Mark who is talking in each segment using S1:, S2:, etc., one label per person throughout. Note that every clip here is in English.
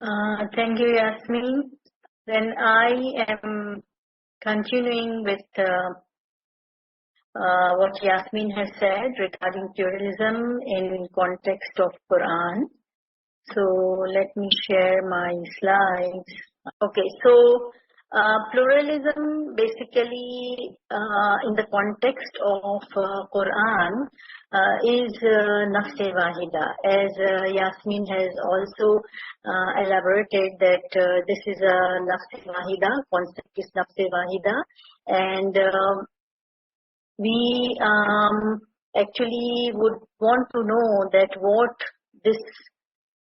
S1: Thank you, Yasmin. Then I am continuing with what Yasmin has said regarding pluralism in context of Quran. So let me share my slides. Okay, so pluralism basically in the context of Quran is Nafs Wahidah. As Yasmin has also elaborated that this is a Nafs Wahidah, concept is Nafs Wahidah, and we actually would want to know that what this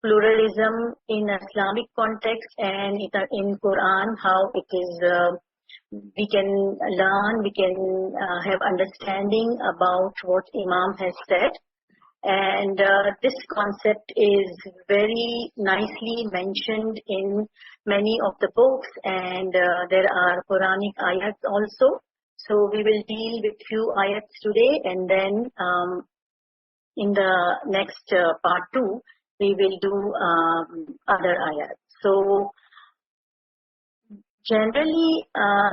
S1: pluralism in Islamic context and in Quran, how it is, we can learn, we can have understanding about what Imam has said. And this concept is very nicely mentioned in many of the books, and there are Quranic ayats also. So we will deal with few ayats today, and then in the next part 2, we will do other ayats. So generally,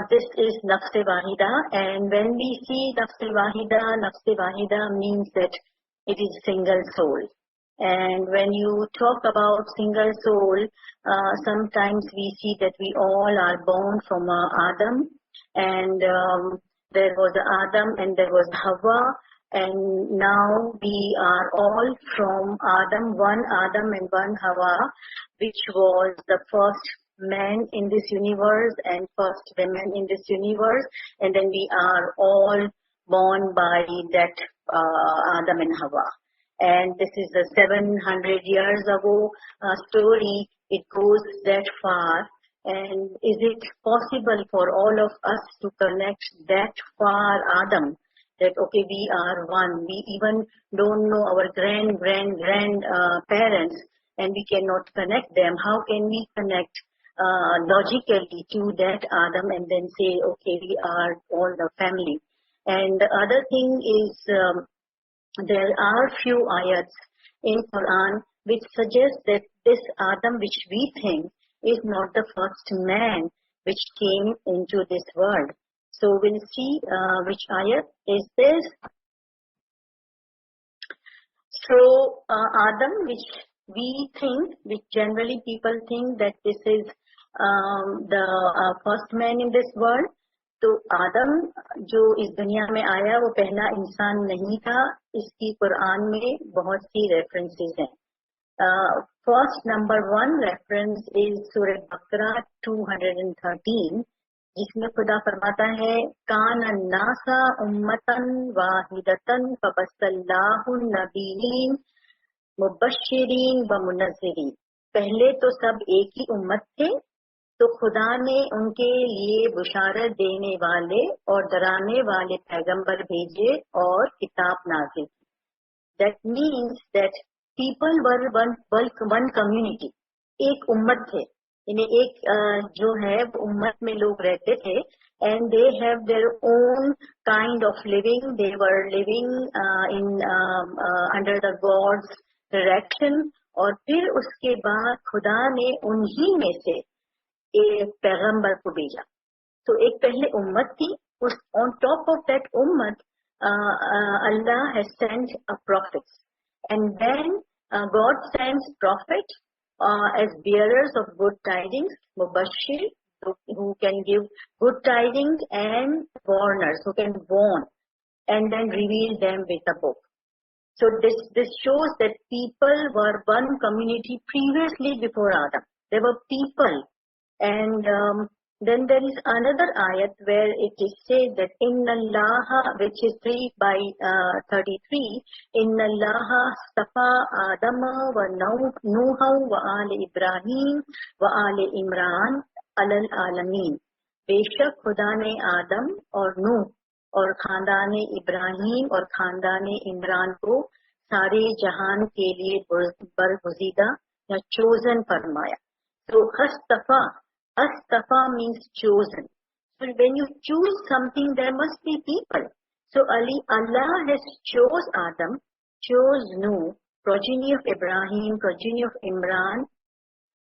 S1: this is Nafs Wahidah, and when we see Nafs Wahidah means that it is single soul. And when you talk about single soul, sometimes we see that we all are born from Adam, and there was Adam and there was Hawa, and now we are all from Adam, one Adam and one Hawa, which was the first man in this universe and first women in this universe, and then we are all born by that Adam and Hawa. And this is a 700 years ago story. It goes that far. And is it possible for all of us to connect that far Adam? That okay, we are one. We even don't know our grand parents, and we cannot connect them. How can we connect logically to that Adam and then say, okay, we are all the family? And the other thing is, there are few ayats in Quran which suggest that this Adam which we think is not the first man which came into this world. So we'll see which ayat is this. So Adam, which we think, which generally people think that this is the first man in this world. तो आदम जो इस दुनिया में आया वो पहला इंसान नहीं था, इसकी कुरान में बहुत सी रेफरेंसेस हैं. First number 1 reference is सूरह बकरा 213, जिसमें खुदा फरमाता है कान अन्नासा उम्मतन वाहिदतन फबस्सल्लाहु नबीयीन मुबश्शिरीन व मुनज़्ज़िरीन. पहले तो सब एक ही उम्मत थे, तो खुदा ने उनके लिए बुशारत देने वाले और डराने वाले पैगंबर भेजे और किताब नाज़िल की. That means that people were one community. एक उम्मत थे, यानी एक जो है वो उम्मत में लोग रहते थे, and they have their own kind of living. They were living under the God's direction. और फिर उसके बाद खुदा ने उन्हीं में से एक पैगंबर को भेजा. तो एक पहले उम्मत थी, उस on top of that उम्मत Allah has sent a prophet, and then God sends prophet as bearers of good tidings, mubashir, who can give good tidings, and warners who can warn, and then reveal them with a book. So this shows that people were one community previously before Adam. There were people. And then there is another ayat where it is said that Inna Allah, which is 3/33, Inna Allah stafa Adama wa Nuha wa Ali Ibrahim wa Ali Imran alal alamin. बेशक खुदा ने आदम और नूह और खानदान इब्राहिम और खानदान इमरान को सारे जहान के लिए बरगुज़ीदा या चोजन फरमाया. So Astafa means chosen. So when you choose something, there must be people. So Allah has chose Adam, chose Noah, progeny of Ibrahim, progeny of Imran,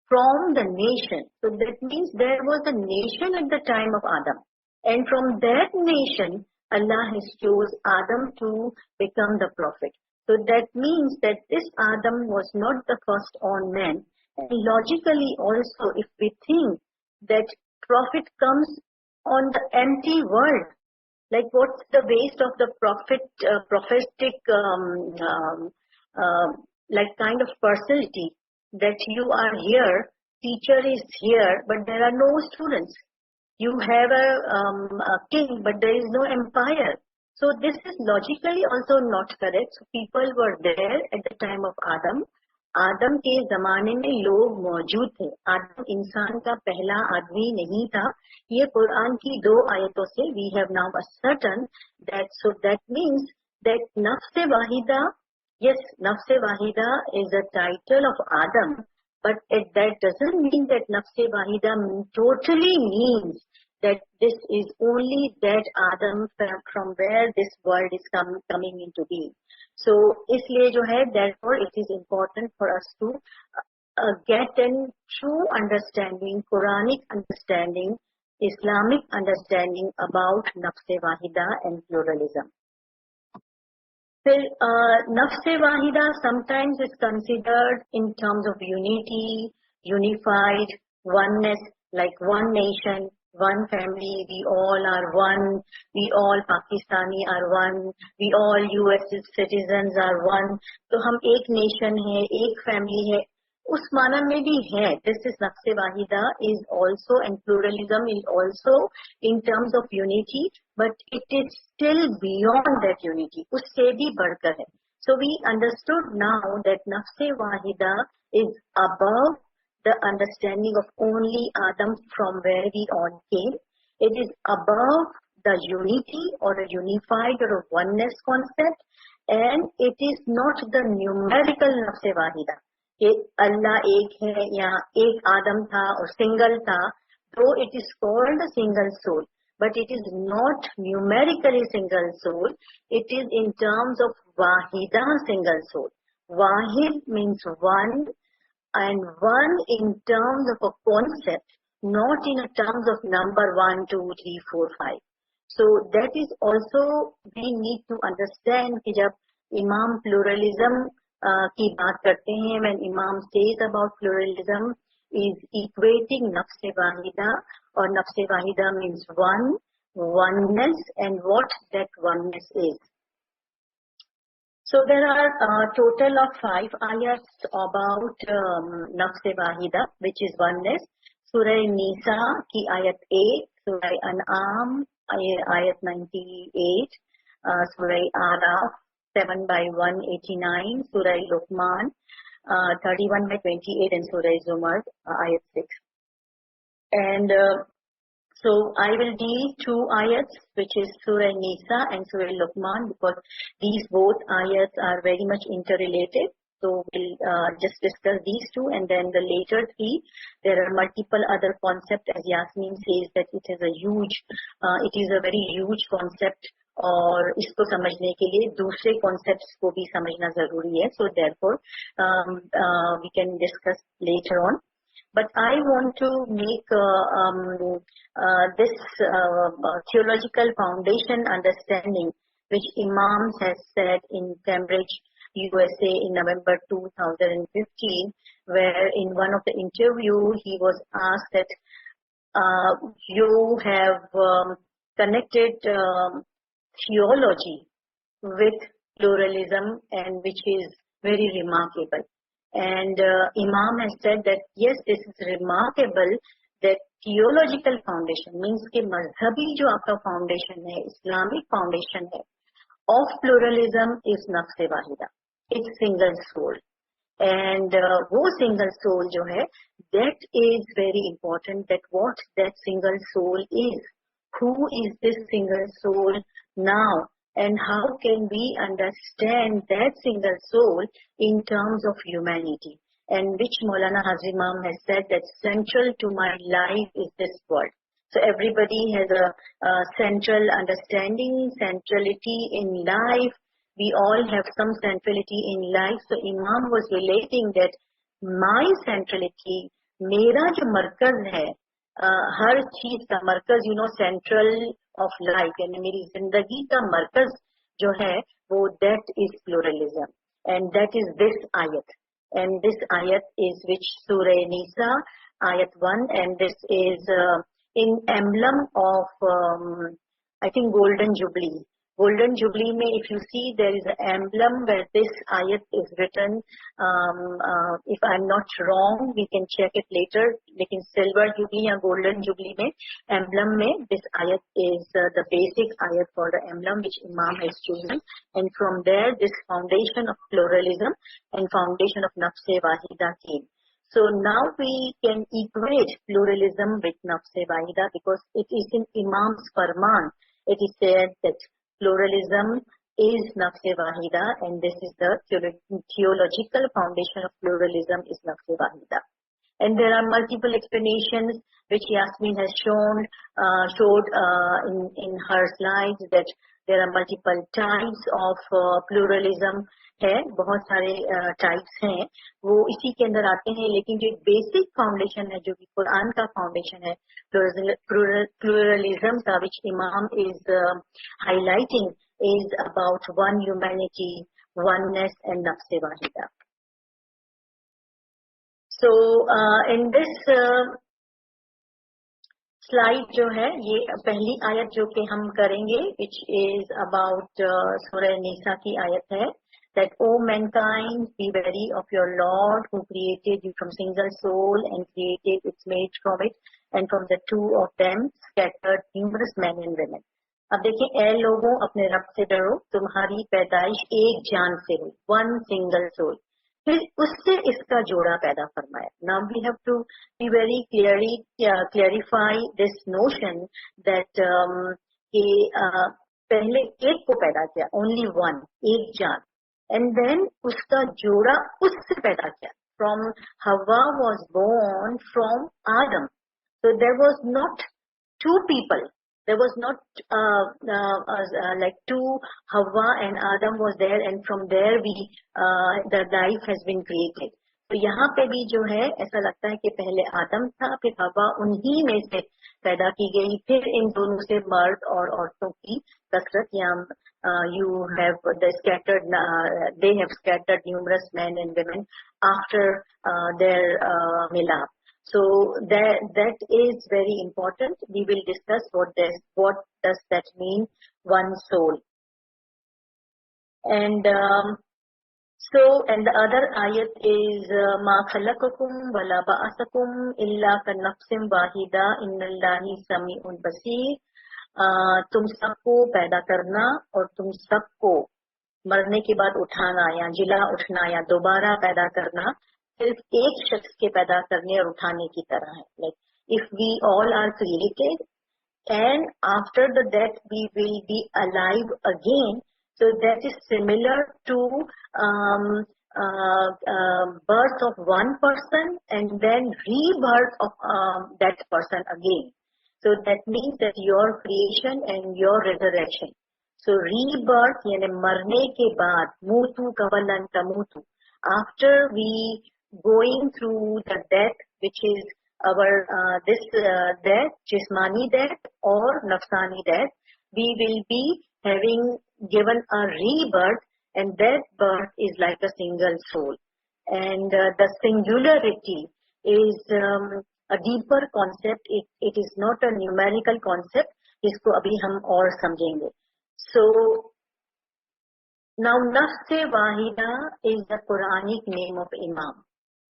S1: from the nation. So that means there was a nation at the time of Adam. And from that nation, Allah has chose Adam to become the prophet. So that means that this Adam was not the first on man. And logically also, if we think that prophet comes on the empty world, like what's the waste of the prophetic like kind of personality that you are here, teacher is here, but there are no students. You have a king, but there is no empire. So this is logically also not correct. So people were there at the time of Adam. आदम के जमाने में लोग मौजूद थे. आदम इंसान का पहला आदमी नहीं था. ये कुरान की 2 आयतों से we have now ascertained that. So that means that nafs wahida, yes, nafs wahida is a title of Adam, but that doesn't mean that nafs wahida totally means that this is only that Adam from where this world is coming into being. So, इसलिए जो है, therefore it is important for us to get a true understanding, Quranic understanding, Islamic understanding about nafs wahida and pluralism. Then, nafs wahida sometimes is considered in terms of unity, unified, oneness, like one nation, one family, we all are one, we all Pakistani are one, we all US citizens are one. तो हम एक nation है, एक family है, उस माना में भी है. This is nafs wahida is also, and pluralism is also in terms of unity, but it is still beyond that unity. उससे भी बढ़कर है. So we understood now that nafs wahida is above the understanding of only Adam from where we all came. It is above the unity or a unified or a oneness concept, and it is not the numerical nafs wahida. Allah एक है या एक आदम था और single था, though it is called a single soul, but it is not numerically single soul. It is in terms of wahida, single soul. Wahid means one, and one in terms of a concept, not in terms of number 1, 2, 3, 4, 5. So that is also we need to understand कि जब Imam pluralism की बात करते हैं, when Imam says about pluralism, is equating nafs wahida, or nafs wahida means one, oneness, and what that oneness is. So there are a total of 5 ayats about nafs wahida, which is oneness. Surah Nisa ki ayat 8, Surah An'am ayat 98, Surah Araf 7 by 189, Surah Luqman 31 by 28, and Surah Zumar ayat 6. And so I will deal 2 ayats, which is Surah Nisa and Surah Luqman, because these both ayats are very much interrelated. So we'll just discuss these 2, and then the later 3, there are multiple other concepts. As Yasmin says that it is a very huge concept, और इसको समझने के लिए दूसरे concepts को भी समझना जरूरी है. So therefore we can discuss later on. But I want to make this theological foundation understanding, which Imams has said in Cambridge, USA in November 2015, where in one of the interview he was asked that you have connected theology with pluralism, and which is very remarkable. And Imam has said that yes, this is remarkable that theological foundation means कि मजहबी जो आपका foundation है, Islamic foundation है, of pluralism is nafs wahida. It's single soul. And वो single soul जो है, that is very important, that what that single soul is. Who is this single soul now? And how can we understand that single soul in terms of humanity? And which Maulana Hazim Imam has said that central to my life is this world. So everybody has a central understanding, centrality in life. We all have some centrality in life. So Imam was relating that my centrality, मेरा जो मरकज है, हर चीज का मरकज, you know, central of life, यानी मेरी जिंदगी का मरकज जो है वो that is pluralism, and that is this आयत, एंड दिस आयत is which Surah Nisa ayat 1, and this is in emblem of I think golden jubilee. Golden jubilee mein, if you see, there is an emblem where this ayat is written. If I'm not wrong, we can check it later. Lekin silver jubilee ya golden jubilee mein, emblem mein, this ayat is the basic ayat for the emblem which Imam has chosen, and from there this foundation of pluralism and foundation of Nafs Wahidah came. So now we can equate pluralism with Nafs Wahidah because it is in Imam's Farman. It is said that pluralism is Nafs Wahidah, and this is the theological foundation of pluralism is Nafs Wahidah. And there are multiple explanations which Yasmin has showed in her slides, that there are multiple types of pluralism है, बहुत सारे types हैं, वो इसी के अंदर आते हैं, लेकिन जो एक बेसिक फाउंडेशन है जो कि कुरान का फाउंडेशन है प्लूरलिज्म का, विच इमाम is highlighting, is about one humanity, oneness and nafs wahida. So in this slide जो है, ये पहली आयत जो कि हम करेंगे, विच इज अबाउट सूरह निसा की आयत है, that O mankind, be wary of your Lord who created you from single soul and created its mate from it, and from the two of them scattered numerous men and women. अब देखिए, ए लोगों अपने रब से डरो, तुम्हारी पैदाइश एक जान से हुई, वन सिंगल सोल, फिर उससे इसका जोड़ा पैदा फरमाया. Now we have to be very clearly clarify this notion that कि पहले एक को पैदा किया, only one, एक जान, and then उसका जोड़ा उससे पैदा किया. From Hawa was born from Adam. So there was not two people. There was not like two Hawa and Adam was there, and from there the life has been created. तो यहाँ पे भी जो है ऐसा लगता है कि पहले आदम था, फिर हवा उन्हीं में से पैदा की गई, फिर इन दोनों से मर्द और औरतों की कसरत. यहाँ you have the scattered, they have scattered numerous men and women after their milab. So that is very important. We will discuss what does that mean, one soul. And and the other ayat is ma khalaqakum wala ba'asakum illa ka nafsin wahida innallahi sami'un basir. तुम सबको पैदा करना और तुम सबको मरने के बाद उठाना या जिला उठना या दोबारा पैदा करना सिर्फ एक शख्स के पैदा करने और उठाने की तरह है. Like if we all are created and after the death we will be alive again, so that is similar to birth of one person and then rebirth of that person again. So that means that your creation and your resurrection. So rebirth यानी मरने के बाद, मूतु कवलन तमूतु, after we going through the death, which is our this death, jismani death or nafsani death, we will be having given a rebirth, and that birth is like a single soul. And the singularity is a deeper concept. It is not a numerical concept. इसको अभी हम और समझेंगे. So now Nafs Wahida is the Quranic name of Imam.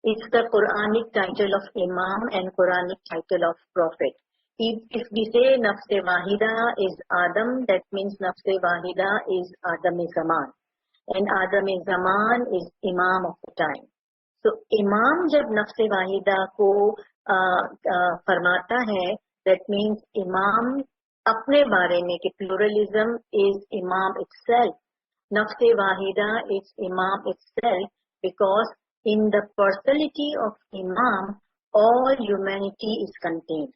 S1: It's the Quranic title of Imam and Quranic title of Prophet. If we say Nafs Wahida is Adam, that means Nafs Wahida is Adam Zaman. And Adam Zaman is Imam of the time. So Imam जब Nafs Wahida को फरमाता है, that means Imam अपने बारे में कि pluralism is Imam itself. Nafs Wahida is Imam itself, because in the personality of Imam, all humanity is contained.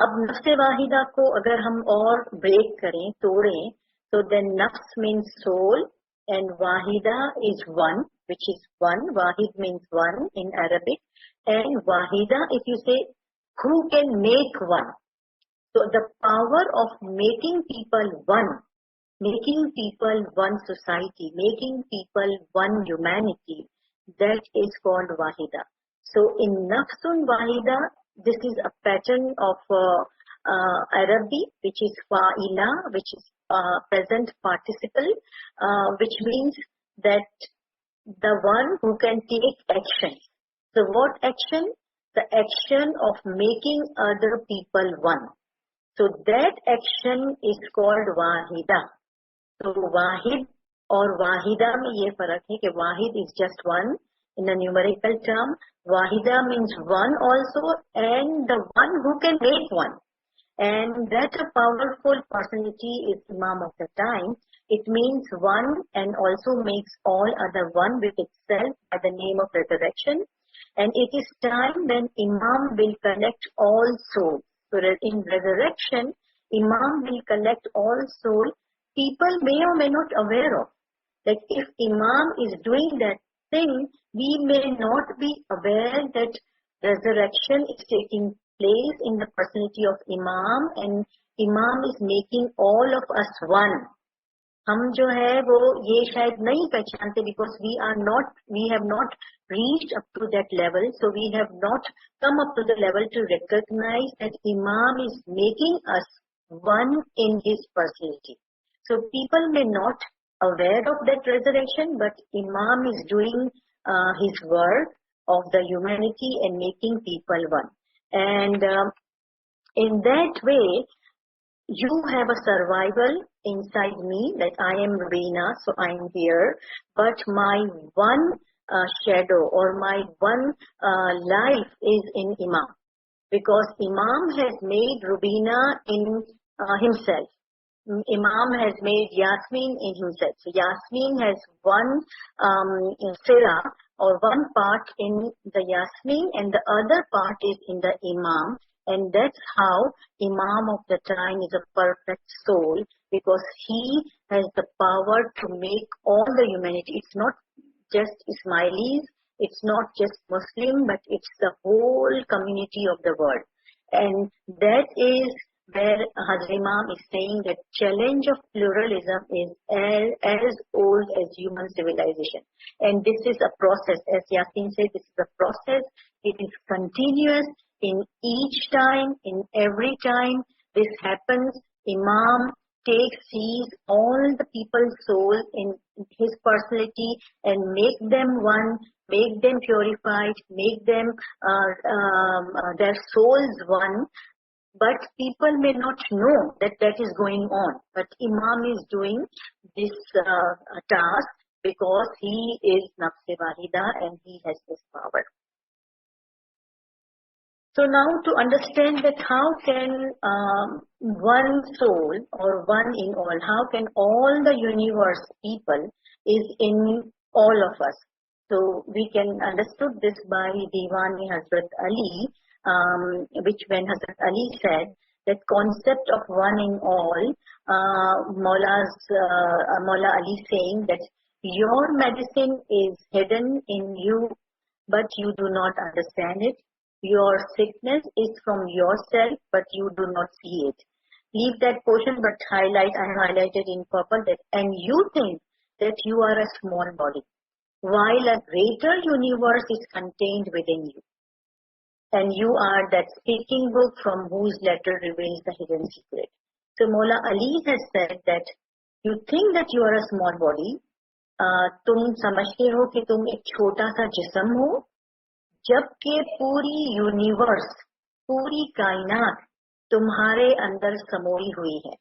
S1: अब नफ्स वाहिदा को अगर हम और ब्रेक करें, तोड़ें, तो then nafs means soul and wahida is one, which is one. Wahid means one in Arabic, And Wahida, if you say, who can make one? So the power of making people one society, making people one humanity, that is called Wahida. So in Nafsun Wahida, this is a pattern of Arabic, which is fa'ila, which is present participle, which means that the one who can take action. So what action? The action of making other people one. So that action is called Wahida. So Wahid और Wahida में ये फर्क है कि Wahid is just one in a numerical term. Wahida means one also, and the one who can make one. And that a powerful personality is Imam of the time. It means one and also makes all other one with itself by the name of resurrection. And it is time when Imam will collect all souls. So that in resurrection, Imam will collect all souls. People may or may not aware of. Like if Imam is doing that thing, we may not be aware that resurrection is taking place in the personality of Imam, and Imam is making all of us one. हम जो है वो ये शायद नहीं पहचानते because we have not reached up to that level, so we have not come up to the level to recognize that Imam is making us one in his personality. So people may not aware of that resurrection, but Imam is doing his work of the humanity and making people one. And in that way, you have a survival inside me, that I am Rubina, so I am here, but my one shadow or my one life is in Imam, because Imam has made Rubina in himself. Imam has made Yasmin in himself. So Yasmin has one sira or one part in the Yasmin, and the other part is in the Imam. And that's how Imam of the time is a perfect soul, because he has the power to make all the humanity. It's not just Ismailis, it's not just Muslim, but it's the whole community of the world. And that is where Hazrat Imam is saying that challenge of pluralism is as old as human civilization. And this is a process. As Yasin said, this is a process. It is continuous. In each time, in every time this happens, Imam sees all the people's soul in his personality and make them one, make them purified, make them their souls one. But people may not know that that is going on. But Imam is doing this task because he is Nafs Wahida and he has this power. So now to understand that how can one soul or one in all, how can all the universe people is in all of us. So we can understood this by Diwani Hazrat Ali, which when Hazrat Ali said that concept of one in all, Maula Ali saying that your medicine is hidden in you, but you do not understand it. Your sickness is from yourself, but you do not see it. Leave that portion, but I highlighted in purple that, and you think that you are a small body, while a greater universe is contained within you. And you are that speaking book from whose letter reveals the hidden secret. So Maula Ali has said that you think that you are a small body, तुम समझते हो कि तुम एक छोटा सा जिस्म हो, जबकि पूरी यूनिवर्स, पूरी कायनात तुम्हारे अंदर समोई हुई है.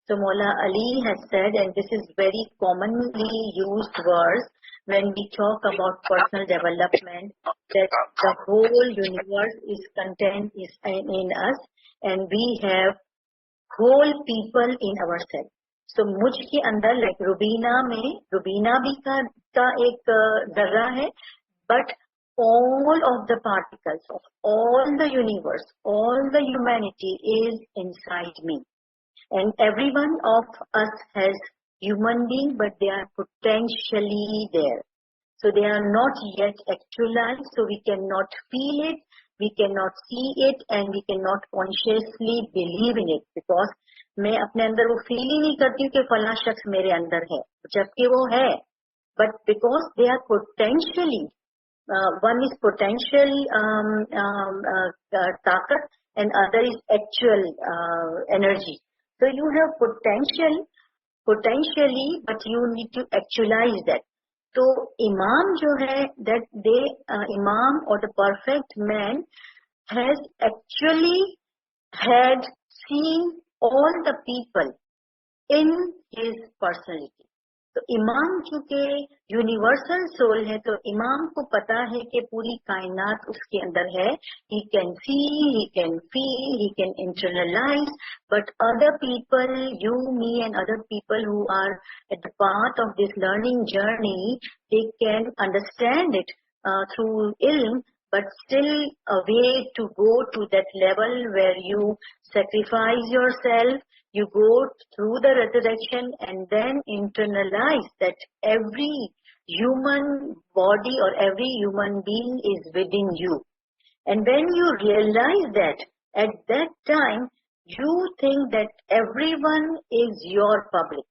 S1: So Maula Ali has said, and this is very commonly used words when we talk about personal development, that the whole universe is contained in us, and we have whole people in ourselves. So मुझ के अंदर, like Rubina में, Rubina भी का एक जर्रा है, but all of the particles of all the universe, all the humanity is inside me. And every one of us has human being, but they are potentially there. So they are not yet actualized, so we cannot feel it, we cannot see it, and we cannot consciously believe in it, because मैं अपने अंदर वो feel ही नहीं करती हूँ कि फला शख्स मेरे अंदर है, जबकि वो है. But because they are potentially, one is potential takat and other is actual energy. So you have potentially, but you need to actualize that. So Imam जो है, that Imam or the perfect man has actually had seen all the people in his personality. तो इमाम चूंकि universal soul है, तो इमाम को पता है कि पूरी कायनात उसके अंदर है. He can see, he can feel, he can internalize, but other people, you, me and other people who are at the path of this learning journey, they can understand it through ilm, but still a way to go to that level where you sacrifice yourself, you go through the resurrection and then internalize that every human body or every human being is within you. And when you realize that, at that time, you think that everyone is your public.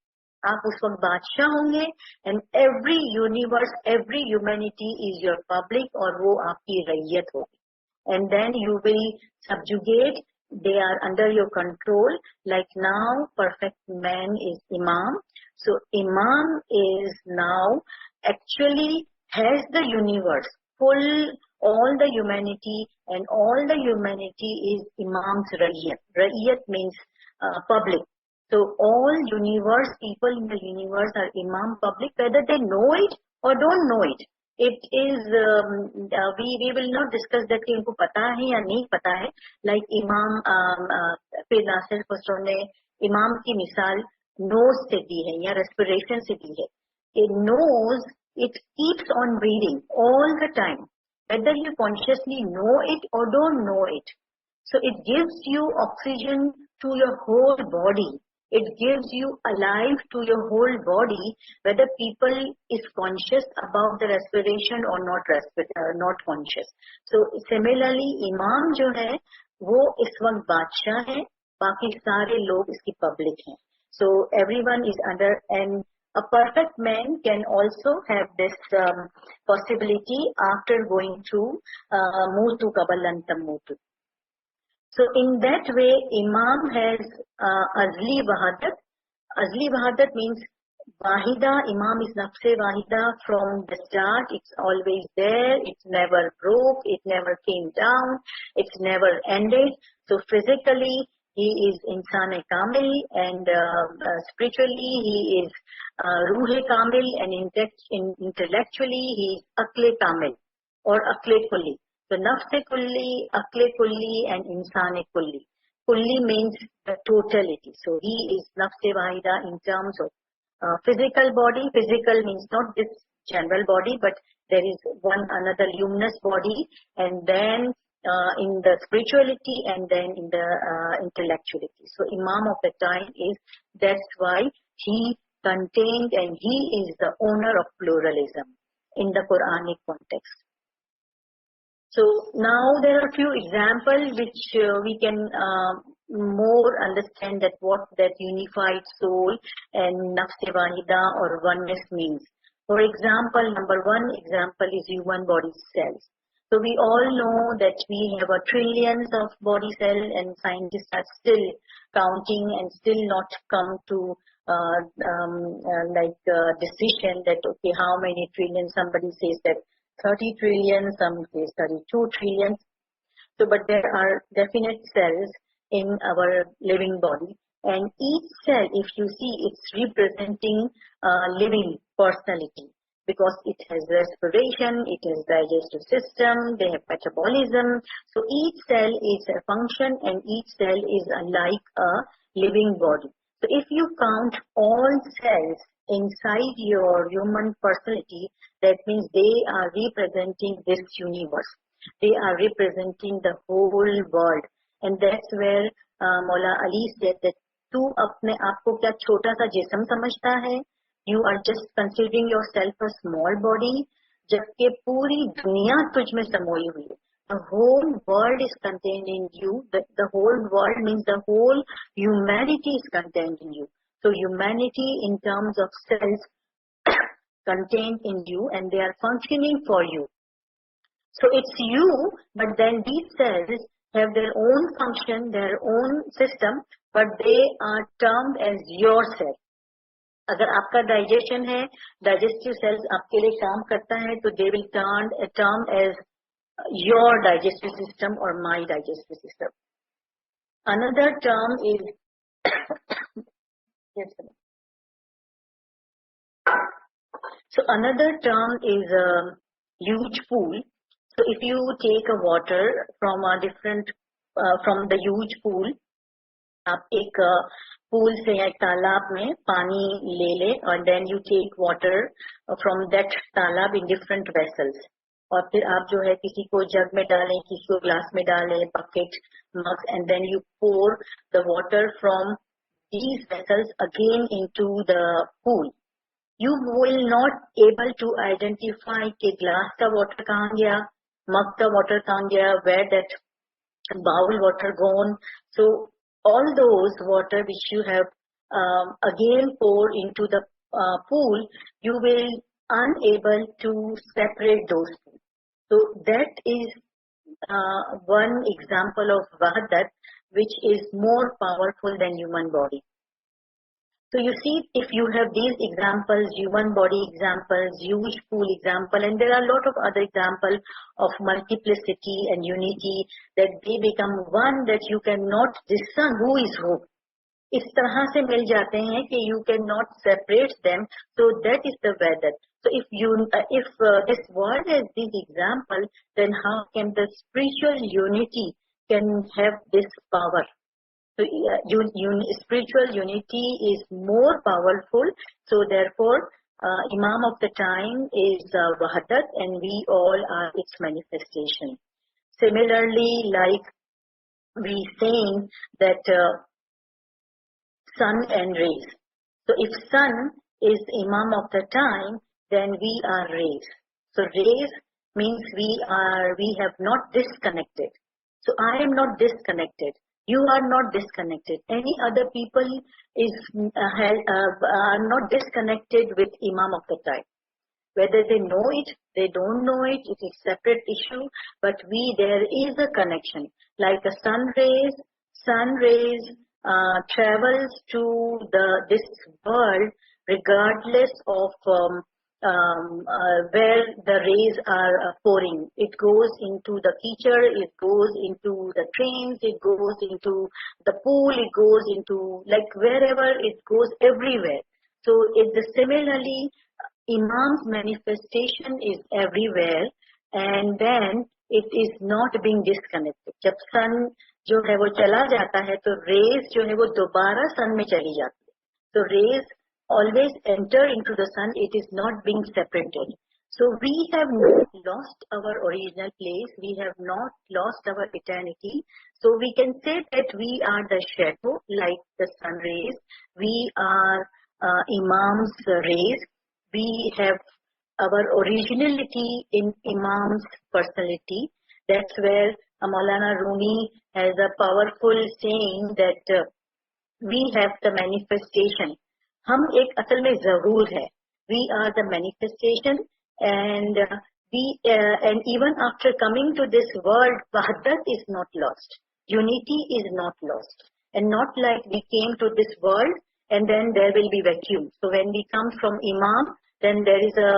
S1: आप उस वक्त बादशाह होंगे, and every universe, every humanity is your public, और वो आपकी रैयत होगी. And then you will subjugate, they are under your control. Like now, perfect man is Imam. So Imam is now actually has the universe, full, all the humanity, and all the humanity is Imam's Raiyat. Raiyat means public. So all universe, people in the universe are Imam public, whether they know it or don't know it. It is, we will not discuss that कि उनको पता है या नहीं पता है. Like Imam, फिर नासिर खुसरो ने इमाम की मिसाल nose से दी है या respiration से दी है. A nose, it keeps on breathing all the time, whether you consciously know it or don't know it. So it gives you oxygen to your whole body. It gives you alive to your whole body, whether people is conscious about the respiration or not conscious. So similarly, Imam जो है, वो इस वक्त बादशाह है, बाकी सारे लोग इसकी public हैं. So everyone is under, and a perfect man can also have this possibility after going through mutu qablan tamutu. So in that way, Imam has Azli Wahadat. Azli Wahadat means Wahidah. Imam is Nafs Wahidah from the start. It's always there. It never broke. It never came down. It's never ended. So physically, he is Insan Kamil, and spiritually, he is Ruh Kamil, and intellectually, he is Akle Kamil or Akle Kulli. So Nafs Kulli, Akle Kulli, and Insan Kulli. Kulli means the totality. So he is Nafs Wahida in terms of physical body. Physical means not this general body, but there is one another luminous body, and then in the spirituality, and then in the intellectuality. So Imam of the time is, that's why he contained, and he is the owner of pluralism in the Quranic context. So now there are a few examples which we can more understand that what that unified soul and Nafs Wahida or oneness means. For example, number one example is human body cells. So we all know that we have a trillions of body cells, and scientists are still counting and still not come to decision that okay, how many trillions. Somebody says that 30 trillion, some say 32 trillion. So, but there are definite cells in our living body, and each cell, if you see, it's representing living personality, because it has respiration, it has digestive system, they have metabolism. So each cell is a function, and each cell is like a living body. So if you count all cells inside your human personality, that means they are representing this universe. They are representing the whole world. And that's where Maula Ali said that तू अपने आप को क्या छोटा सा जिस्म समझता है? You are just considering yourself a small body. जबकि पूरी दुनिया तुझ में समोई हुई है. The whole world is contained in you. The whole world means the whole humanity is contained in you. So humanity in terms of cells contained in you and they are functioning for you. So it's you, but then these cells have their own function, their own system, but they are termed as your cell. अगर आपका digestion है, digestive sales आपके लिए काम करता है, तो they will term as your digestive system और my digestive system. Another term is so another term is a huge pool. So if you take a water from a different from the huge pool, आप एक pool से या एक तालाब में पानी ले ले और then you take water from that talab in different vessels, और फिर आप जो है किसी को जग में डालें, किसी को ग्लास में डालें, bucket, mugs, and then you pour the water from these vessels again into the pool. You will not able to identify कि glass का water कहाँ गया, mug का water कहाँ गया, where that bowl water gone. So all those water which you have again poured into the pool, you will unable to separate those two. So that is one example of Wahidah, which is more powerful than human body. So you see, if you have these examples, human body examples, huge pool example, and there are a lot of other examples of multiplicity and unity, that they become one, that you cannot discern who is who. इस तरह से मिल जाते हैं कि you cannot separate them. So that is the Wahidah. So if this world has this example, then how can the spiritual unity can have this power? So spiritual unity is more powerful. So therefore, Imam of the time is Wahidah, and we all are its manifestation. Similarly, like we saying that sun and rays. So if sun is Imam of the time, then we are rays. So rays means we have not disconnected. So I am not disconnected. You are not disconnected. Any other people are not disconnected with Imam of the time. Whether they know it, they don't know it, it is a separate issue. But there is a connection. Like a sun rays travels to this world regardless of where the rays are pouring. It goes into the kitchen, it goes into the trains, it goes into the pool, it goes into like wherever, it goes everywhere. So similarly, Imam's manifestation is everywhere, and then it is not being disconnected. जब sun जो है वो चला जाता है, तो rays जो है वो दोबारा sun में चली जाती है. So rays always enter into the sun, it is not being separated. So we have not lost our original place, we have not lost our eternity. So we can say that we are the shadow like the sun rays, we are Imam's rays, we have our originality in Imam's personality. That's where Maulana Rumi has a powerful saying that we have the manifestation. हम एक असल में जरूर है. We are the manifestation, and and even after coming to this world, Wahidah is not lost. Unity is not lost, and not like we came to this world and then there will be vacuum. So when we come from Imam, then there is a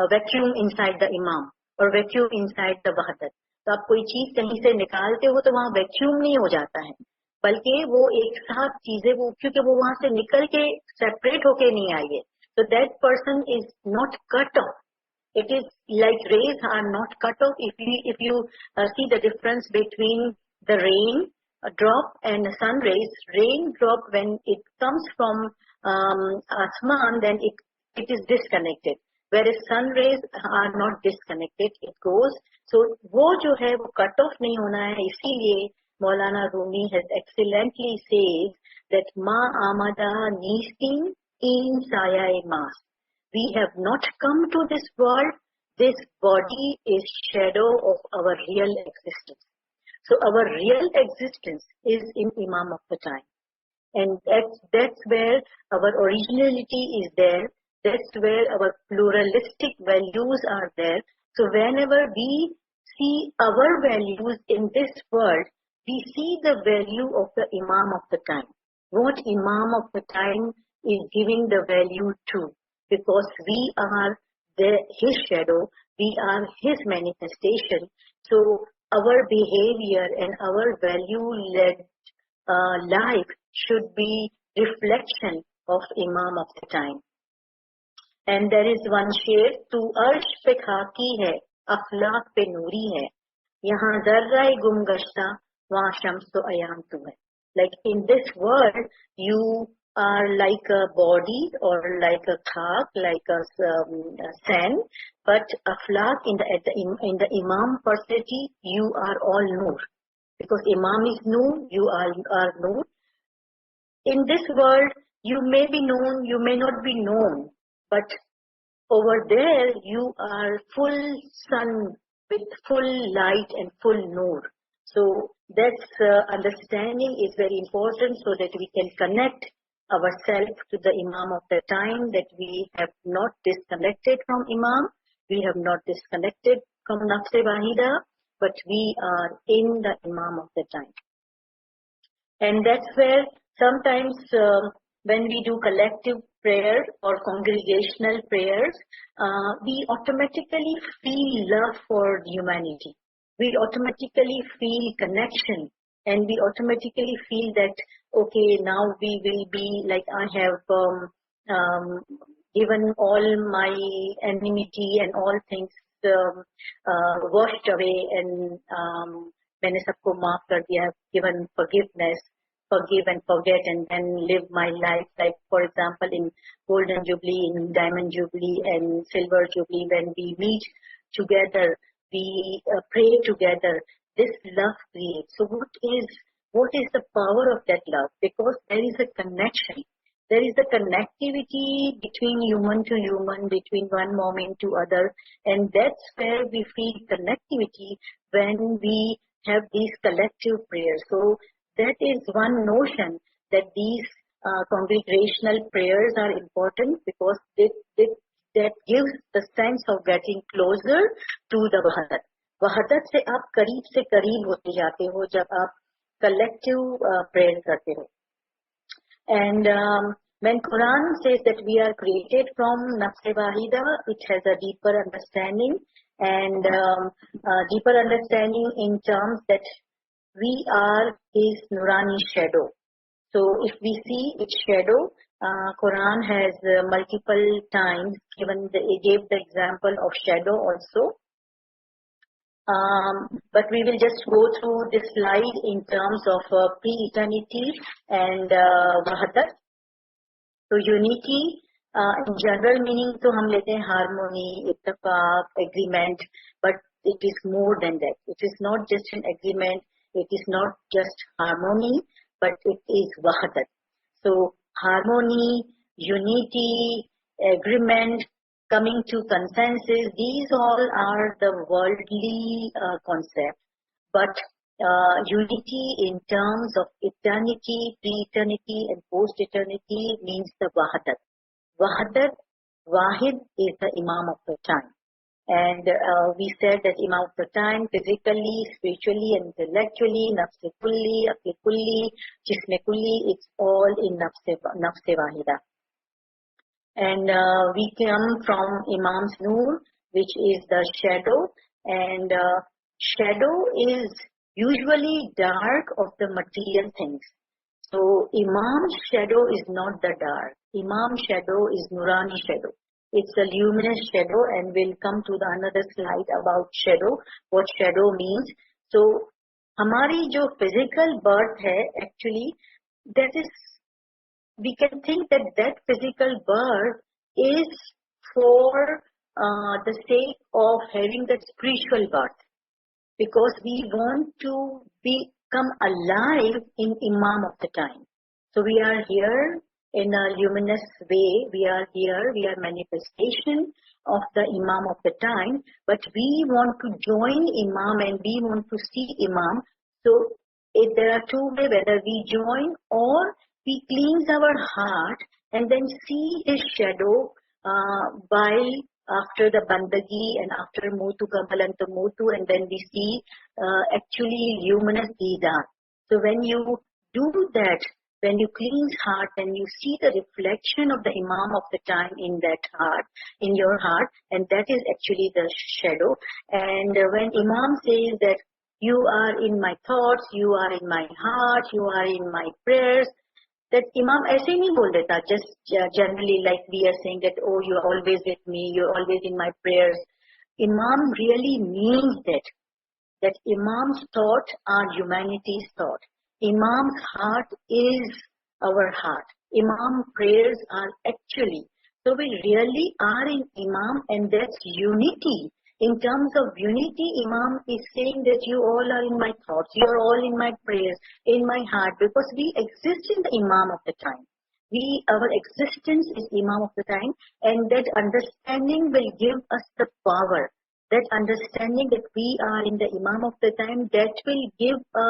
S1: vacuum inside the Imam or vacuum inside the Wahidah. तो आप कोई चीज कहीं से निकालते हो तो वहाँ वैक्यूम नहीं हो जाता है, बल्कि वो एक साथ चीजें वो क्योंकि वो वहां से निकल के सेपरेट होके नहीं आई है. So that person is not cut off. It is like rays are not cut off. If you see the difference between the rain drop and the sun rays, rain drop when it comes from Asman, then it is disconnected. Whereas sun rays are not disconnected, it goes. So वो जो है वो cut off नहीं होना है. इसीलिए Maulana Rumi has excellently says that Ma Amada Nistin in Sayae Mas. We have not come to this world this body is shadow of our real existence. So our real existence is in Imam of the time. And that's where our originality is there. That's where our pluralistic values are there. So whenever we see our values in this world, we see the value of the Imam of the time. What Imam of the time is giving the value to. Because we are his shadow, we are his manifestation. So our behavior and our value-led life should be reflection of Imam of the time. And there is one शेर, तू अर्श पे खाकी है, अखलाक पे नूरी है, यहाँ जर्रा गुम गश्ता, वहाँ शम्स तो अयाम तू है. Like in this world, you are like a body or like a khak, like a sand, but akhlaq in the Imam personality, you are all Noor. Because Imam is Noor, you are Noor. In this world, you may be known, you may not be known, but over there, you are full sun with full light and full Noor. So that's understanding is very important so that we can connect ourselves to the Imam of the time, that we have not disconnected from Imam, we have not disconnected from Nafs Wahidah, but we are in the Imam of the time. And that's where sometimes when we do collective prayer or congregational prayers, we automatically feel love for humanity. We automatically feel connection, and we automatically feel that, okay, now we will be like, I have given all my enmity and all things washed away, and मैंने सबको माफ कर दिया, given forgiveness, forgive and forget, and then live my life. Like, for example, in Golden Jubilee, in Diamond Jubilee, and Silver Jubilee, when we meet together, we pray together. This love creates. So what is the power of that love? Because there is a connection. There is a connectivity between human to human, between one moment to other, and that's where we feel connectivity when we have these collective prayers. So that is one notion, that these congregational prayers are important, because that gives the sense of getting closer to the Wahadat. Wahadat से आप करीब से करीब होते जाते हो जब आप collective prayer करते हो. And when Quran says that we are created from Nafs Wahidah, it has a deeper understanding, and deeper understanding in terms that we are his Nurani shadow. So if we see its shadow, Quran has multiple times gave the example of shadow also. But we will just go through this slide in terms of pre-eternity and Wahadat. So unity, in general meaning, तो हम लेते हैं harmony, इत्तेफाक, agreement, but it is more than that. It is not just an agreement. It is not just harmony, but it is wahadat. So harmony, unity, agreement, coming to consensus, these all are the worldly concepts. But unity in terms of eternity, pre-eternity, and post-eternity means the wahadat. Wahadat, Wahid is the Imam of the time. And we said that Imam of the time, physically, spiritually, and intellectually, Nafs kulli, Aql kulli, Jism kulli, it's all in Nafs Wahidah. And we come from Imam's Noor, which is the shadow. And shadow is usually dark of the material things. So Imam's shadow is not the dark. Imam's shadow is Nurani shadow. It's a luminous shadow, and we'll come to the another slide about shadow, what shadow means. So, हमारी जो physical birth है, actually, that is, we can think that that physical birth is for the sake of having that spiritual birth, because we want to become alive in Imam of the time. So we are here in a luminous way. We are here, we are manifestation of the Imam of the time, but we want to join Imam and we want to see Imam. So there are two ways, whether we join or we cleanse our heart and then see his shadow while after the bandagi and after mutu kabalantu mutu, and then we see actually luminous Dida. So when you do that, when you cleanse heart and you see the reflection of the Imam of the time in that heart, in your heart, and that is actually the shadow. And when Imam says that you are in my thoughts, you are in my heart, you are in my prayers, that Imam aise nahi bol deta, just generally like we are saying that, oh, you are always with me, you are always in my prayers. Imam really means that Imam's thought are humanity's thought. Imam's heart is our heart. Imam prayers are actually, so we really are in Imam, and that's unity. In terms of unity, Imam is saying that you all are in my thoughts, you are all in my prayers, in my heart, because we exist in the Imam of the time. Our existence is Imam of the time, and that understanding will give us the power. That understanding that we are in the Imam of the time, that will give a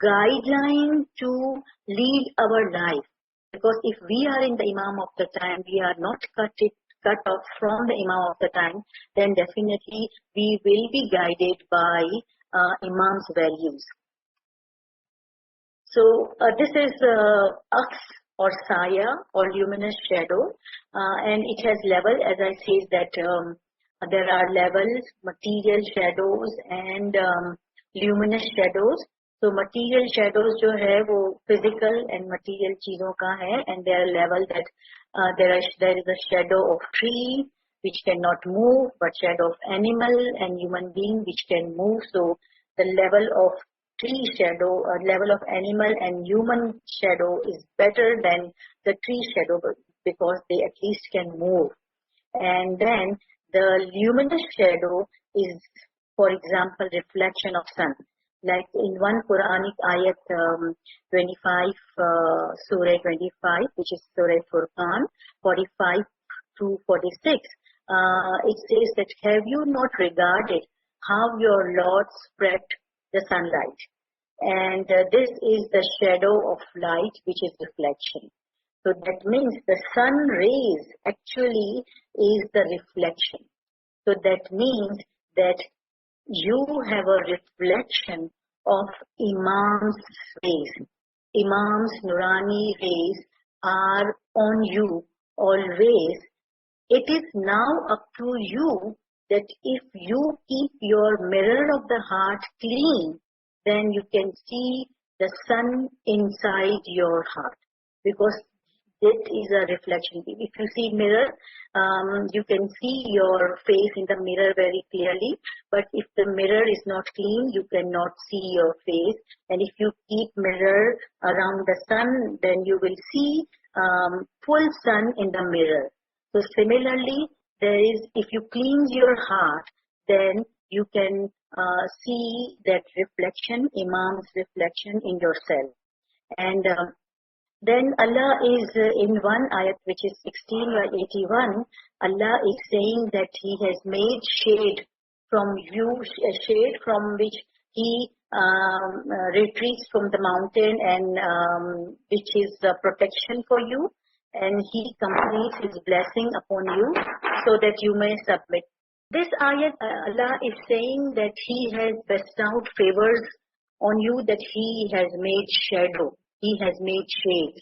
S1: guideline to lead our life. Because if we are in the Imam of the time, we are not cut off from the Imam of the time, then definitely we will be guided by Imam's values. So this is Aks or Saya or luminous shadow, and it has level, as I said that there are levels, material shadows and luminous shadows. So material shadows जो है वो physical and material चीजों का है, and there are level that there is a shadow of tree which cannot move, but shadow of animal and human being which can move. So the level of tree shadow, level of animal and human shadow is better than the tree shadow because they at least can move. And then the luminous shadow is, for example, reflection of sun. Like in one Quranic ayat 25, Surah 25, which is Surah Furqan, 45 to 46, it says that, have you not regarded how your Lord spread the sunlight? And this is the shadow of light, which is reflection. So that means the sun rays actually is the reflection. So that means that you have a reflection of Imam's rays. Imam's Nurani rays are on you always. It is now up to you that if you keep your mirror of the heart clean, then you can see the sun inside your heart, because it is a reflection. If you see mirror, you can see your face in the mirror very clearly. But if the mirror is not clean, you cannot see your face. And if you keep mirror around the sun, then you will see full sun in the mirror. So similarly, if you cleanse your heart, then you can see that reflection, Imam's reflection in yourself. And then Allah is in one ayat, which is 16 or 81, Allah is saying that He has made shade from you, a shade from which He retreats from the mountain, and which is protection for you, and He completes His blessing upon you so that you may submit. This ayat, Allah is saying that He has bestowed favors on you, that He has made shadow. He has made shades.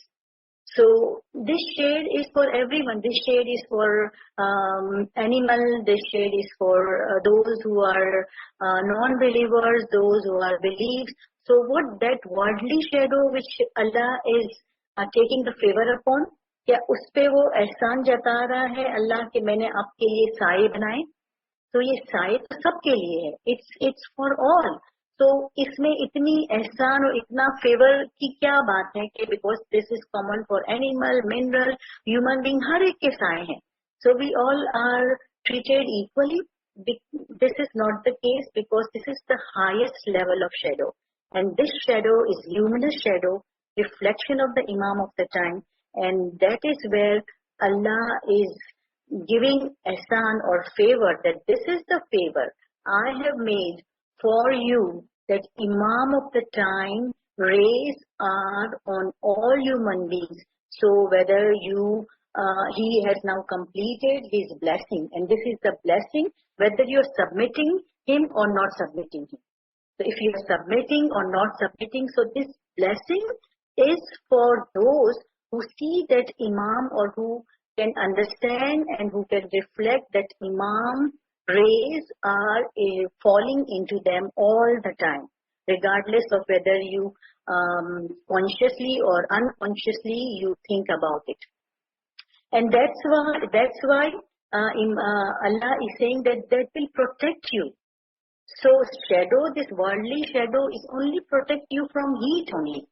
S1: So this shade is for everyone. This shade is for animal. This shade is for those who are non-believers, those who are believers. So what that worldly shadow which Allah is taking the favor upon, क्या उस पे वो एहसान जता रहा है अल्लाह कि मैंने आपके लिए साए बनाए? तो ये साए तो सबके लिए है. It's for all. तो इसमें इतनी एहसान और इतना फेवर की क्या बात है कि because this is common for animal, mineral, human being, हर एक के साए हैं. So we all are treated equally. This is not the case because this is the highest level of shadow, and this shadow is luminous shadow, reflection of the Imam of the time, and that is where Allah is giving ihsan or favor, that this is the favor I have made for you, that Imam of the time rays are on all human beings. So whether he has now completed his blessing, and this is the blessing, whether you're submitting him or not submitting him. So if you are submitting or not submitting, so this blessing is for those who see that Imam, or who can understand and who can reflect that Imam rays are falling into them all the time, regardless of whether you consciously or unconsciously you think about it. And that's why Allah is saying that will protect you. So shadow, this worldly shadow, is only protect you from heat only.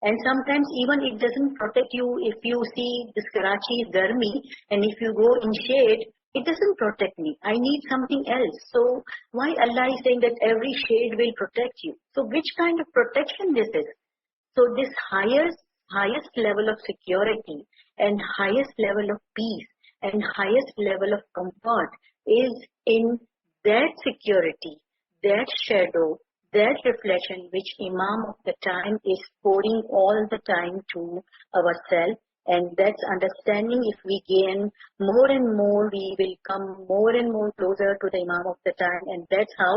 S1: And sometimes even it doesn't protect you. If you see this Karachi is Garmi, and if you go in shade, it doesn't protect me. I need something else. So why Allah is saying that every shade will protect you? So which kind of protection this is? So this highest level of security and highest level of peace and highest level of comfort is in that security, that shadow, that reflection which Imam of the time is pouring all the time to ourselves. And that's understanding. If we gain more and more, we will come more and more closer to the Imam of the time. And that's how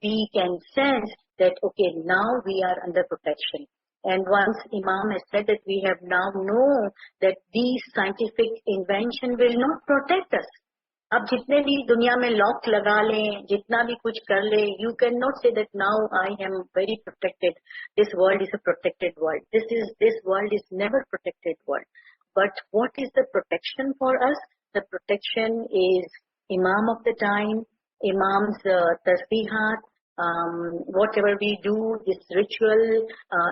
S1: we can sense that, okay, now we are under protection. And once Imam has said that we have now known that these scientific invention will not protect us. अब जितने भी दुनिया में lock लगा लें, जितना भी कुछ कर ले, you cannot say that now I am very protected. This world is a protected world. This world is never protected world. But what is the protection for us? The protection is Imam of the time, Imam's tasbihat, whatever we do, this ritual,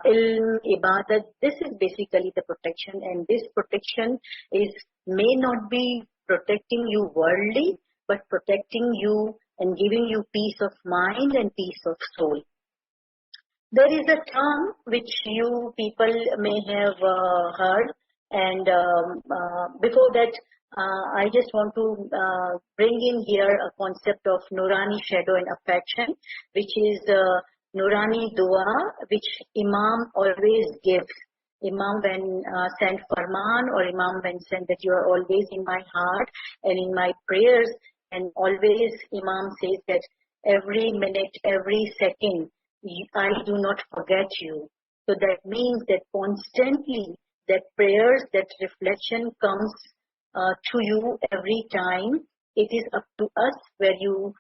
S1: ilm, ibadat. This is basically the protection, and this protection may not be protecting you worldly, but protecting you and giving you peace of mind and peace of soul. There is a term which you people may have heard, and before that, I just want to bring in here a concept of Nurani shadow and affection, which is Nurani dua, which Imam always gives. Imam when sent Farman, or Imam when sent that you are always in my heart and in my prayers, and always Imam says that every minute, every second, I do not forget you. So that means that constantly that prayers, that reflection comes to you every time. It is up to us where you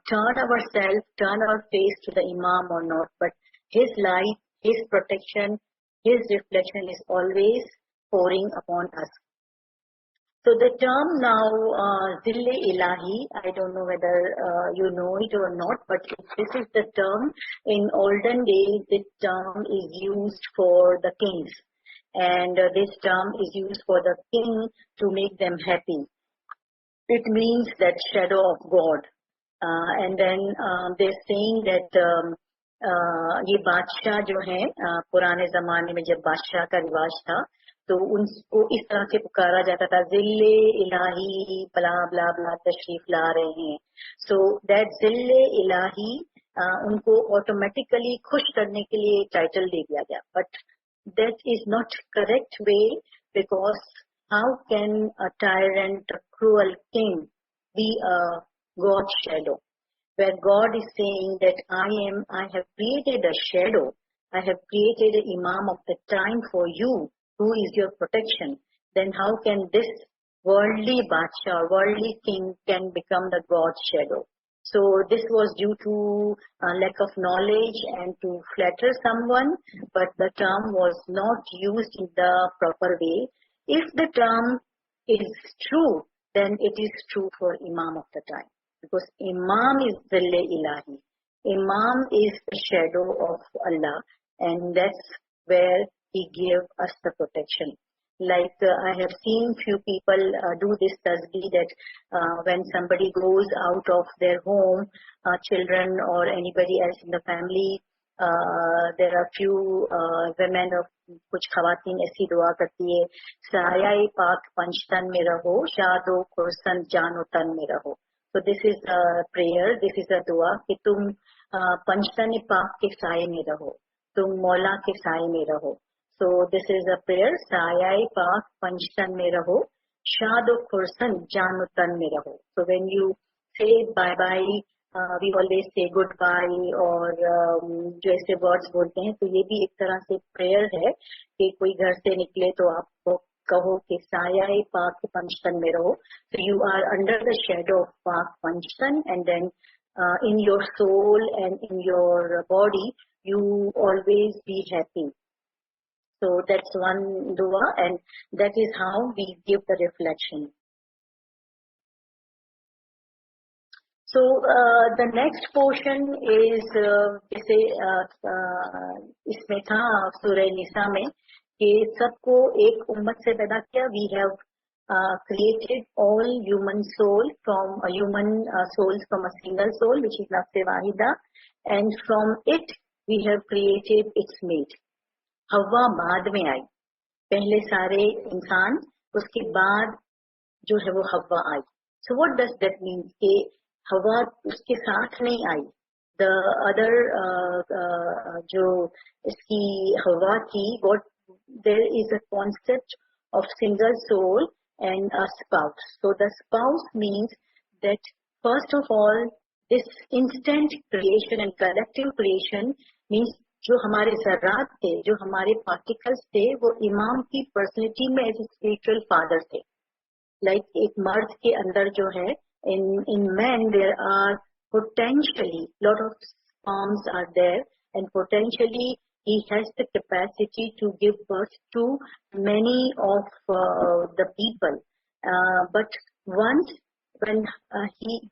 S1: turn our face to the Imam or not. But his light, his protection, his reflection is always pouring upon us. So the term now, Zille Ilahi, I don't know whether you know it or not, but this is the term. In olden days, this term is used for the kings. And this term is used for the king to make them happy. It means that shadow of God. And then they're saying that ये बादशाह जो हैं पुराने जमाने में जब बादशाह का रिवाज था तो उनको इस तरह से पुकारा जाता था, जिल्ले इलाही बला बला बला तशरीफ ला रहे हैं. सो दैट जिल्ले इलाही उनको ऑटोमेटिकली खुश करने के लिए टाइटल दे दिया गया. But that is not correct way, because how can a tyrant, a cruel king be a God's shadow? Where God is saying that I have created a shadow, I have created an Imam of the time for you, who is your protection. Then how can this worldly Badshah, worldly king can become the God's shadow? So this was due to lack of knowledge and to flatter someone, but the term was not used in the proper way. If the term is true, then it is true for Imam of the time. Because Imam is Zille Ilahi. Imam is the shadow of Allah, and that's where He gave us the protection. Like I have seen few people do this tasbih that when somebody goes out of their home, children or anybody else in the family, there are few women of कुछ खवातीन ऐसी दुआ करती है, साया पाक पंचतन में रहो, शादो खुर्सन जानो तन में रहो. So this is a prayer, this is a dua कि तुम पंचतन पाक के साए में रहो, तुम मौला के साए में रहो. So this is a prayer, साया पाक पंचतन में रहो, शादो खुर्सन जानो तन में रहो. So when you say bye bye, we always say goodbye और जो ऐसे वर्ड्स बोलते हैं, तो ये भी एक तरह से प्रेयर है कि कोई घर से निकले तो आपको कहो कि साया पाक पंचतन में रहो. So you are under the shadow of पाक Panchatan, and then in your soul and in your body you always be happy. So that's one dua, and that is how we give the reflection. So the next portion is जैसे इसमें था सूरह निसा में कि सबको एक उम्मत से पैदा किया. We have created all human soul from a human souls from a single soul, which is Nafs Wahidah, and from it we have created its mate. हवा बाद में आई, पहले सारे इंसान, उसके बाद जो है वो हवा आई. So what does that mean? कि हवा उसके साथ नहीं आई. The other जो इसकी हवा थी, what there is a concept of single soul and a spouse. So the spouse means that first of all this instant creation and collective creation means जो हमारे ज़रात थे, जो हमारे पार्टिकल्स थे, वो इमाम की पर्सनैलिटी में एज ए स्पिरिचुअल फादर थे. लाइक एक मर्द के अंदर जो है, in men there are potentially lot of sperms are there, and potentially he has the capacity to give birth to many of the people, but once when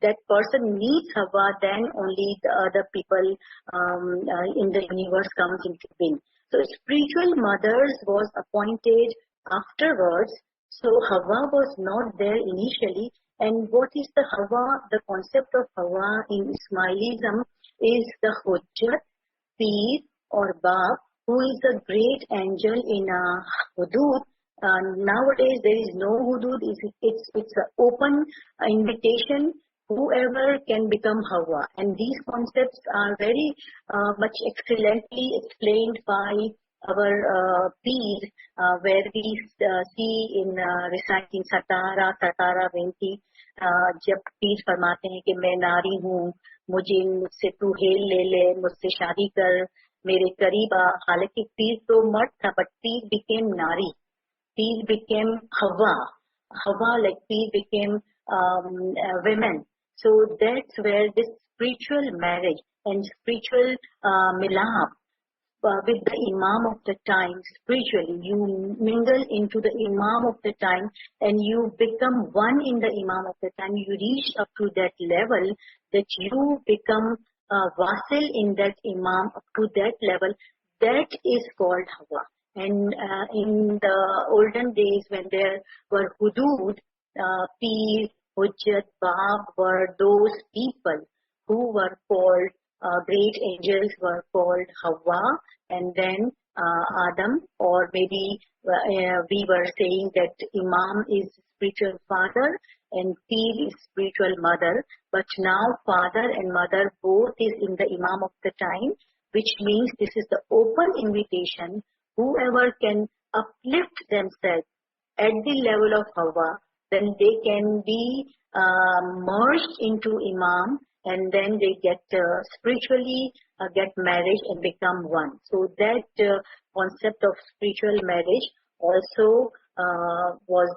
S1: that person needs Hawa, then only the other people in the universe comes into being. So spiritual mothers was appointed afterwards. So Hawa was not there initially. And what is the Hawa? The concept of Hawa in Ismailism is the Hujjat, Peer or Bab, who is a great angel in Hudud. Nowadays there is no Hudud, it's an open invitation, whoever can become Hawa. And these concepts are very much excellently explained by our Peer, where we see in reciting Satara, Tatara Venti, जब पीर फरमाते हैं कि मैं नारी हूँ, मुझसे तू hello ले ले, मुझसे शादी कर, मेरे करीब आ. हालांकि पीर तो मर्द था, but पीर became नारी, पीर became Hawa, like pir became women. So that's where this spiritual marriage and spiritual milap with the Imam of the time, spiritually, you mingle into the Imam of the time and you become one in the Imam of the time. You reach up to that level that you become vasil in that Imam up to that level. That is called Hawa. And in the olden days when there were Hudud, Peer, Hujjat, Bab were those people who were called great angels, were called Hawa, and then Adam, or maybe we were saying that Imam is spiritual father and Peer is spiritual mother, but now father and mother both is in the Imam of the time, which means this is the open invitation. Whoever can uplift themselves at the level of Hawa, then they can be merged into Imam, and then they get spiritually get married and become one. So that concept of spiritual marriage also was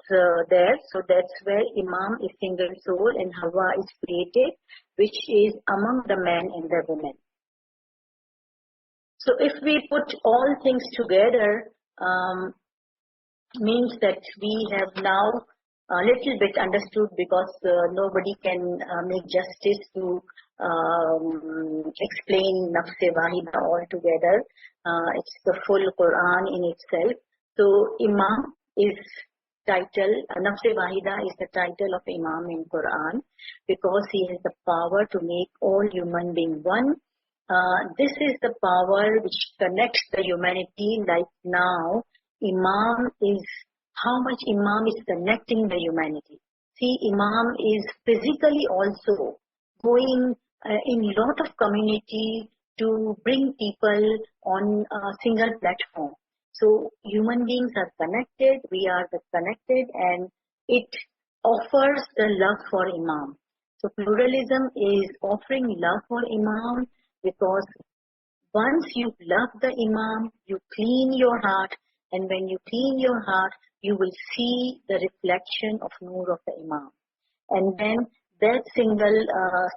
S1: there. So that's where Imam is single soul and Hawa is created, which is among the men and the women. So if we put all things together, means that we have now a little bit understood, because nobody can make justice to explain Nafs Wahidah altogether. It's the full Quran in itself. So Imam is title, Nafs Wahidah is the title of Imam in Quran, because he has the power to make all human beings one. This is the power which connects the humanity. Like now, Imam is, how much Imam is connecting the humanity. See, Imam is physically also going in lot of community to bring people on a single platform. So human beings are connected, we are the connected, and it offers the love for Imam. So pluralism is offering love for Imam, because once you love the Imam, you clean your heart, and when you clean your heart, you will see the reflection of Noor of the Imam. And then that single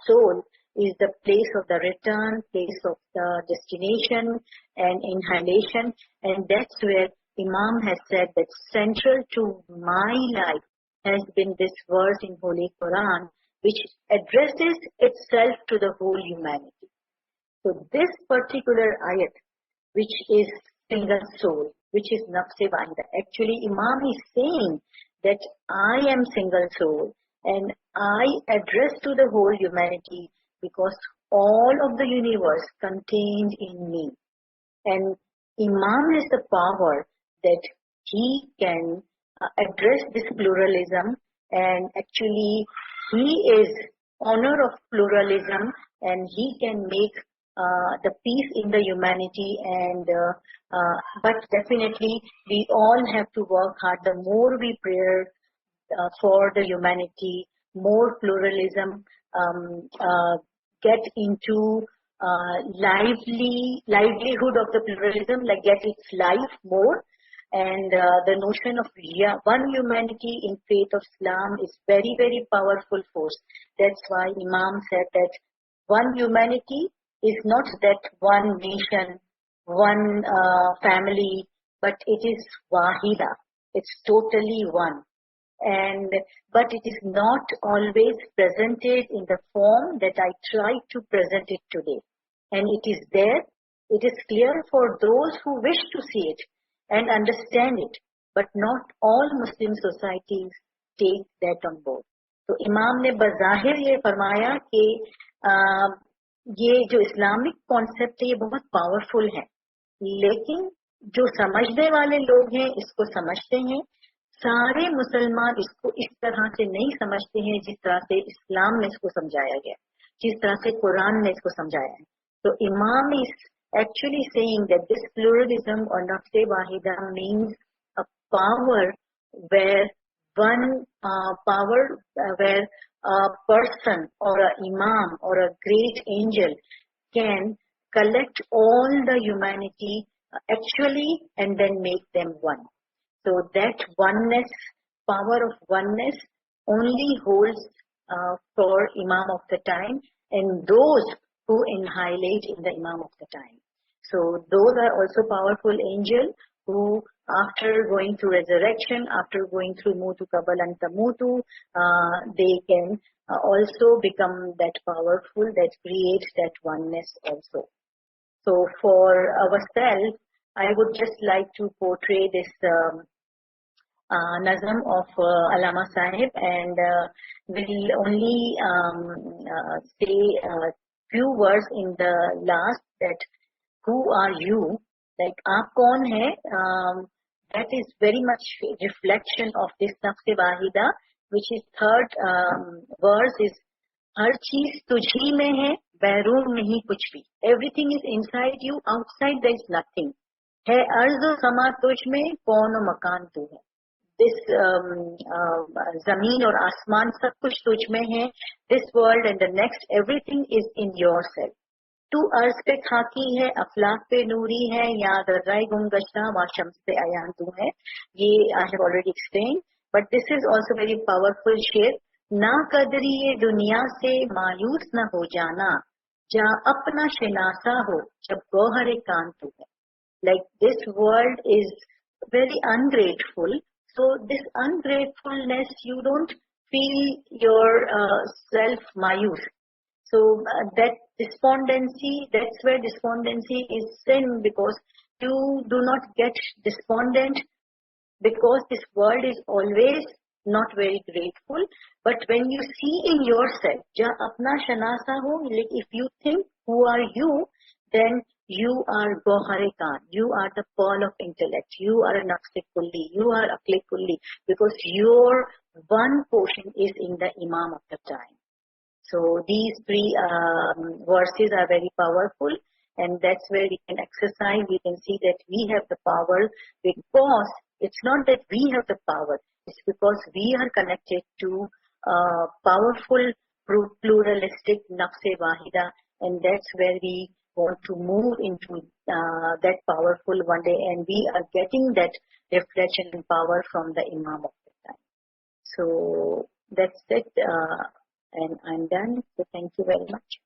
S1: soul is the place of the return, place of the destination and inhalation. And that's where Imam has said that central to my life has been this verse in Holy Quran, which addresses itself to the whole humanity. So this particular ayat, which is single soul, which is Nafs Wahida, actually Imam is saying that I am single soul and I address to the whole humanity because all of the universe contained in me. And Imam has the power that he can address this pluralism, and actually he is honor of pluralism, and he can make the peace in the humanity. And but definitely we all have to work hard. The more we pray for the humanity, more pluralism get into livelihood of the pluralism, like get its life more. And the notion of one humanity in faith of Islam is very, very powerful force. That's why Imam said that one humanity is not that one nation, one family, but it is Wahidah. It's totally one. But it is not always presented in the form that I try to present it today. And it is there. It is clear for those who wish to see it and understand it. But not all Muslim societies take that on board. तो इमाम ने बज़ाहिर ये फरमाया कि ये जो Islamic concept है ये बहुत पावरफुल है, लेकिन जो समझने वाले लोग हैं इसको समझते हैं. सारे मुसलमान इसको इस तरह से नहीं समझते हैं जिस तरह से इस्लाम में इसको समझाया गया, जिस तरह से कुरान में इसको समझाया है. तो इमाम is actually saying that this pluralism or Nafs Wahida means a power where where a person or a imam or a great angel can collect all the humanity actually and then make them one. So that oneness, power of oneness only holds for Imam of the time and those who annihilate in the Imam of the time. So those are also powerful angels who after going through resurrection, after going through Mutu Kabbalan Tamutu, they can also become that powerful, that creates that oneness also. So for ourselves, I would just like to portray this Nazam of Allama Sahib, and will only say a few words in the last, that who are you? Like, aap kaun hai? That is very much reflection of this Nafs Wahida, which is third verse is हर चीज तुझी में है, बैरून नहीं कुछ भी. Everything is inside you, outside there is nothing. है अर्ज़ समा तुझ में, कौन मकान तू है. This जमीन और आसमान सब कुछ तुझ में है. This world and the next, everything is in yourself. तू अर्ज पे खाकी है, अफलाक पे नूरी है, या दर्राए गुमगश्ता व शम्स पे अयान तू है. ये I have already explained, but this is also very powerful शेर. ना कदरी ये दुनिया से मायूस न हो जाना, जा अपना शिनासा हो जब गौहरे कान तू है. Like, this world is very ungrateful. So this ungratefulness, you don't feel your self mayus. So that despondency, that's where despondency is sin, because you do not get despondent because this world is always not very grateful. But when you see in yourself, ja apna shanasa ho, like if you think who are you, then you are Gohare Khan. You are the ball of intellect. You are a Nafs Kulli. You are Akli Kulli. Because your one portion is in the Imam of the time. So these three verses are very powerful, and that's where we can exercise. We can see that we have the power, because it's not that we have the power. It's because we are connected to powerful, pluralistic Nafs Wahida, and that's where we want to move into that powerful one day, and we are getting that reflection and power from the Imam of the time. So that's it. And I'm done. So thank you very much.